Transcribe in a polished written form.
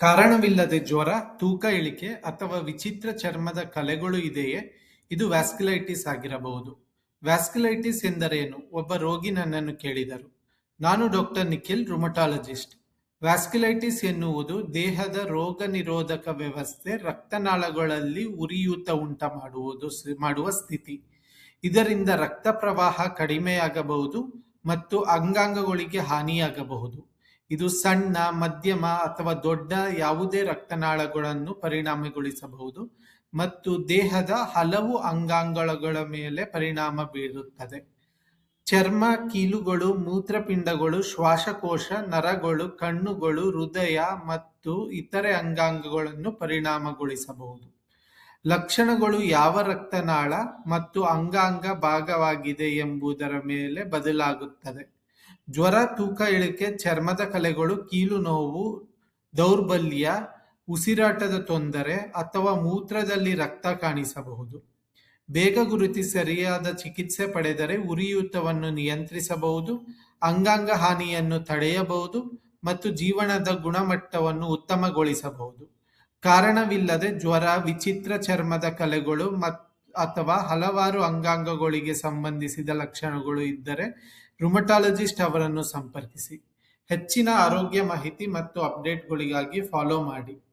ಕಾರಣವಿಲ್ಲದೆ ಜ್ವರ, ತೂಕ ಇಳಿಕೆ ಅಥವಾ ವಿಚಿತ್ರ ಚರ್ಮದ ಕಲೆಗಳು ಇದೆಯೇ? ಇದು ವ್ಯಾಸ್ಕ್ಯುಲೈಟಿಸ್ ಆಗಿರಬಹುದು. ವ್ಯಾಸ್ಕ್ಯುಲೈಟಿಸ್ ಎಂದರೇನು? ಒಬ್ಬ ರೋಗಿ ನನ್ನನ್ನು ಕೇಳಿದರು. ನಾನು ಡಾಕ್ಟರ್ ನಿಖಿಲ್, ರುಮಟಾಲಜಿಸ್ಟ್. ವ್ಯಾಸ್ಕ್ಯುಲೈಟಿಸ್ ಎನ್ನುವುದು ದೇಹದ ರೋಗ ನಿರೋಧಕ ವ್ಯವಸ್ಥೆ ರಕ್ತನಾಳಗಳಲ್ಲಿ ಉರಿಯೂತ ಮಾಡುವ ಸ್ಥಿತಿ. ಇದರಿಂದ ರಕ್ತ ಪ್ರವಾಹ ಕಡಿಮೆಯಾಗಬಹುದು ಮತ್ತು ಅಂಗಾಂಗಗಳಿಗೆ ಹಾನಿಯಾಗಬಹುದು. ಇದು ಸಣ್ಣ, ಮಧ್ಯಮ ಅಥವಾ ದೊಡ್ಡ ಯಾವುದೇ ರಕ್ತನಾಳಗಳನ್ನು ಪರಿಣಾಮಗೊಳಿಸಬಹುದು ಮತ್ತು ದೇಹದ ಹಲವು ಅಂಗಾಂಗಗಳ ಮೇಲೆ ಪರಿಣಾಮ ಬೀರುತ್ತದೆ. ಚರ್ಮ, ಕೀಲುಗಳು, ಮೂತ್ರಪಿಂಡಗಳು, ಶ್ವಾಸಕೋಶ, ನರಗಳು, ಕಣ್ಣುಗಳು, ಹೃದಯ ಮತ್ತು ಇತರೆ ಅಂಗಾಂಗಗಳನ್ನು ಪರಿಣಾಮಗೊಳಿಸಬಹುದು. ಲಕ್ಷಣಗಳು ಯಾವ ರಕ್ತನಾಳ ಮತ್ತು ಅಂಗಾಂಗ ಭಾಗವಾಗಿದೆ ಎಂಬುದರ ಮೇಲೆ ಬದಲಾಗುತ್ತದೆ. ಜ್ವರ, ತೂಕ ಇಳಿಕೆ, ಚರ್ಮದ ಕಲೆಗಳು, ಕೀಲು ನೋವು, ದೌರ್ಬಲ್ಯ, ಉಸಿರಾಟದ ತೊಂದರೆ ಅಥವಾ ಮೂತ್ರದಲ್ಲಿ ರಕ್ತ ಕಾಣಿಸಬಹುದು. ಬೇಗ ಗುರುತಿಸಿ ಸರಿಯಾದ ಚಿಕಿತ್ಸೆ ಪಡೆದರೆ ಉರಿಯೂತವನ್ನು ನಿಯಂತ್ರಿಸಬಹುದು, ಅಂಗಾಂಗ ಹಾನಿಯನ್ನು ತಡೆಯಬಹುದು ಮತ್ತು ಜೀವನದ ಗುಣಮಟ್ಟವನ್ನು ಉತ್ತಮಗೊಳಿಸಬಹುದು. ಕಾರಣವಿಲ್ಲದೆ ಜ್ವರ, ವಿಚಿತ್ರ ಚರ್ಮದ ಕಲೆಗಳು ಅಥವಾ ಹಲವಾರು ಅಂಗಾಂಗಗಳಿಗೆ ಸಂಬಂಧಿಸಿದ ಲಕ್ಷಣಗಳು ಇದ್ದರೆ ರುಮಟಾಲಜಿಸ್ಟ್ ಅವರನ್ನು ಸಂಪರ್ಕಿಸಿ. ಹೆಚ್ಚಿನ ಆರೋಗ್ಯ ಮಾಹಿತಿ ಮತ್ತು ಅಪ್ಡೇಟ್ಗಳಿಗಾಗಿ ಫಾಲೋ ಮಾಡಿ.